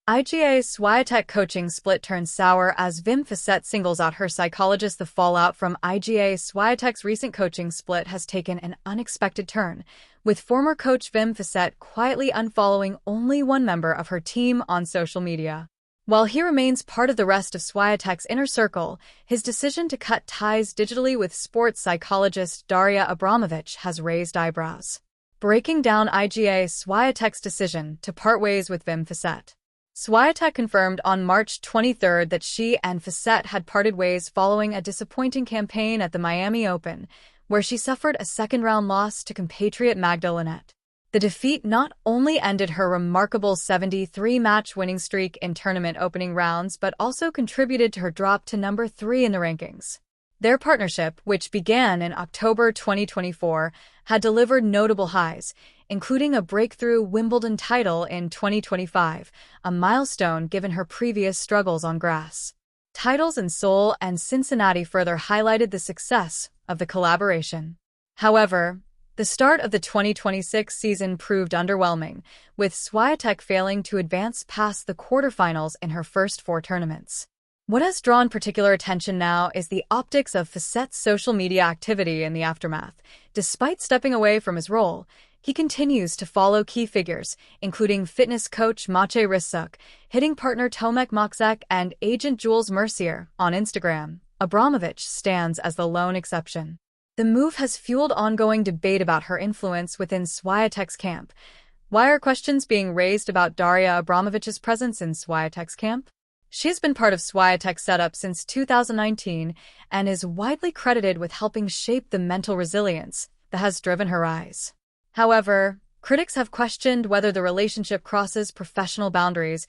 Iga Świątek coaching split turns sour as Wim Fissette singles out her psychologist. The fallout from Iga Świątek's recent coaching split has taken an unexpected turn, with former coach Wim Fissette quietly unfollowing only one member of her team on social media. While he remains part of the rest of Świątek's inner circle, his decision to cut ties digitally with sports psychologist Daria Abramovich has raised eyebrows. Breaking down Iga Świątek's decision to part ways with Wim Fissette. Świątek confirmed on March 23 that she and Fissette had parted ways following a disappointing campaign at the Miami Open, where she suffered a second-round loss to compatriot Magda Linette. The defeat not only ended her remarkable 73-match winning streak in tournament opening rounds but also contributed to her drop to number 3 in the rankings. Their partnership, which began in October 2024, had delivered notable highs, including a breakthrough Wimbledon title in 2025, a milestone given her previous struggles on grass. Titles in Seoul and Cincinnati further highlighted the success of the collaboration. However, the start of the 2026 season proved underwhelming, with Świątek failing to advance past the quarterfinals in her first 4 tournaments. What has drawn particular attention now is the optics of Fissette's social media activity in the aftermath. Despite stepping away from his role, he continues to follow key figures, including fitness coach Maciej Rysuk, hitting partner Tomek Moczek, and agent Jules Mercier on Instagram. Abramovich stands as the lone exception. The move has fueled ongoing debate about her influence within Świątek's camp. Why are questions being raised about Daria Abramovich's presence in Świątek's camp? She has been part of Świątek's setup since 2019 and is widely credited with helping shape the mental resilience that has driven her rise. However, critics have questioned whether the relationship crosses professional boundaries,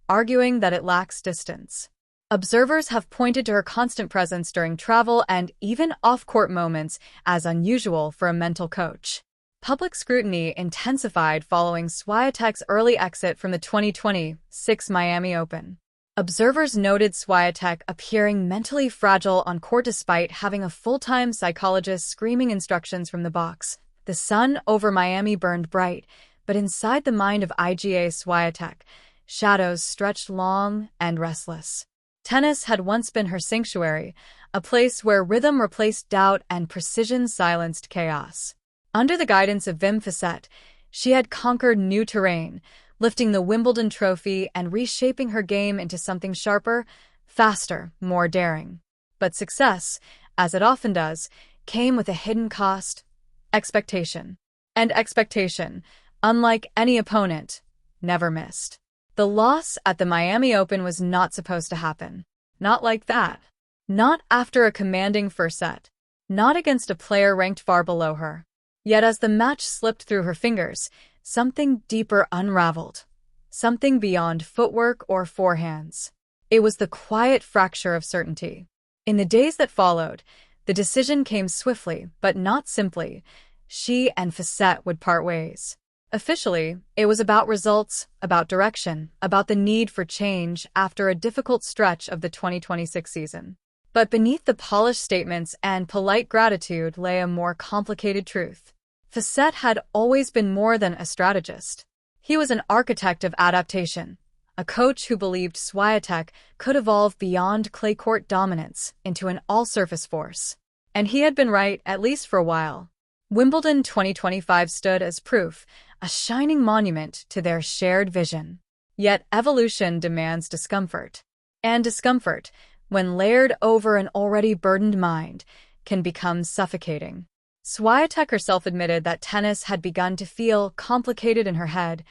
arguing that it lacks distance. Observers have pointed to her constant presence during travel and even off-court moments as unusual for a mental coach. Public scrutiny intensified following Świątek's early exit from the 2026 Miami Open. Observers noted Świątek appearing mentally fragile on court despite having a full-time psychologist screaming instructions from the box. The sun over Miami burned bright, but inside the mind of Iga Świątek, shadows stretched long and restless. Tennis had once been her sanctuary, a place where rhythm replaced doubt and precision silenced chaos. Under the guidance of Wim Fissette, she had conquered new terrain, lifting the Wimbledon trophy and reshaping her game into something sharper, faster, more daring. But success, as it often does, came with a hidden cost: expectation. And expectation, unlike any opponent, never missed. The loss at the Miami Open was not supposed to happen. Not like that. Not after a commanding first set. Not against a player ranked far below her. Yet as the match slipped through her fingers, something deeper unraveled. Something beyond footwork or forehands. It was the quiet fracture of certainty. In the days that followed, the decision came swiftly, but not simply. She and Fissette would part ways. Officially, it was about results, about direction, about the need for change after a difficult stretch of the 2026 season. But beneath the polished statements and polite gratitude lay a more complicated truth. Fissette had always been more than a strategist. He was an architect of adaptation, a coach who believed Świątek could evolve beyond clay court dominance into an all-surface force. And he had been right, at least for a while. Wimbledon 2025 stood as proof, a shining monument to their shared vision. Yet evolution demands discomfort. And discomfort, when layered over an already burdened mind, can become suffocating. Świątek herself admitted that tennis had begun to feel complicated in her head,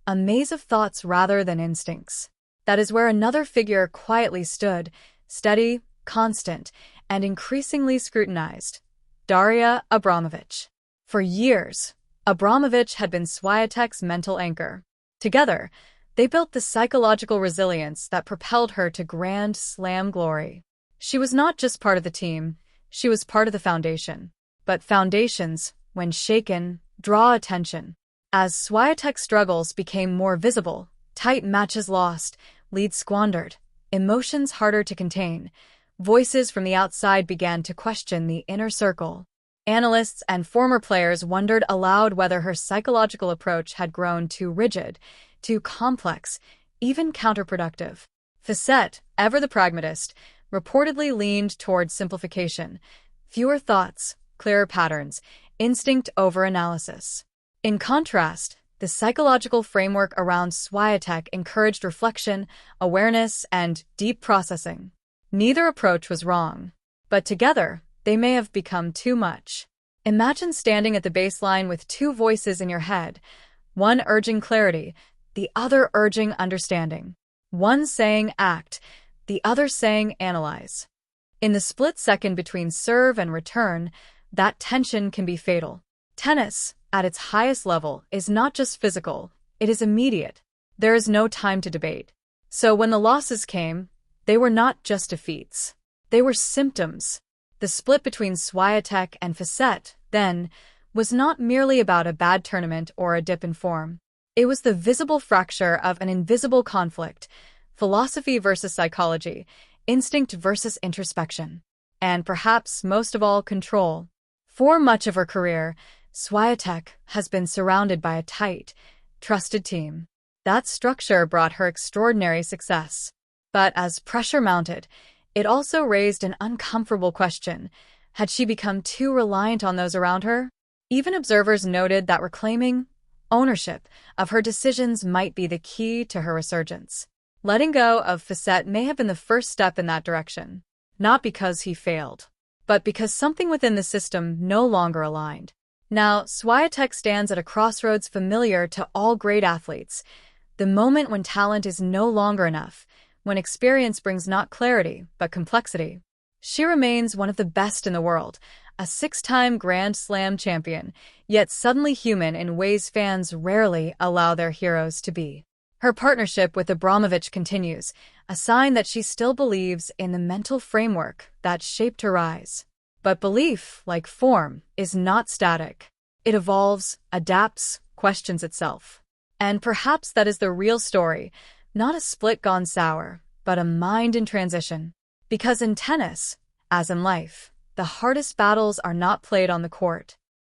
a maze of thoughts rather than instincts. That is where another figure quietly stood, steady, constant, and increasingly scrutinized: Daria Abramovich. For years, Abramovich had been Świątek's mental anchor. Together, they built the psychological resilience that propelled her to Grand Slam glory. She was not just part of the team, she was part of the foundation. But foundations, when shaken, draw attention. As Świątek's struggles became more visible, tight matches lost, leads squandered, emotions harder to contain, voices from the outside began to question the inner circle. Analysts and former players wondered aloud whether her psychological approach had grown too rigid, too complex, even counterproductive. Fissette, ever the pragmatist, reportedly leaned towards simplification, fewer thoughts, clearer patterns, instinct over analysis. In contrast, the psychological framework around Świątek encouraged reflection, awareness, and deep processing. Neither approach was wrong, but together, they may have become too much. Imagine standing at the baseline with two voices in your head, one urging clarity, the other urging understanding. One saying act, the other saying analyze. In the split second between serve and return, that tension can be fatal. Tennis, at its highest level, is not just physical, it is immediate. There is no time to debate. So when the losses came, they were not just defeats. They were symptoms. The split between Świątek and Fissette, then, was not merely about a bad tournament or a dip in form. It was the visible fracture of an invisible conflict, philosophy versus psychology, instinct versus introspection, and perhaps most of all, control. For much of her career, Świątek has been surrounded by a tight, trusted team. That structure brought her extraordinary success. But as pressure mounted, it also raised an uncomfortable question. Had she become too reliant on those around her? Even observers noted that reclaiming ownership of her decisions might be the key to her resurgence. Letting go of Fissette may have been the first step in that direction, not because he failed, but because something within the system no longer aligned. Now, Świątek stands at a crossroads familiar to all great athletes, the moment when talent is no longer enough, when experience brings not clarity, but complexity. She remains one of the best in the world, a six-time Grand Slam champion, yet suddenly human in ways fans rarely allow their heroes to be. Her partnership with Abramovich continues, a sign that she still believes in the mental framework that shaped her rise. But belief, like form, is not static. It evolves, adapts, questions itself. And perhaps that is the real story, not a split gone sour, but a mind in transition. Because in tennis, as in life, the hardest battles are not played on the court.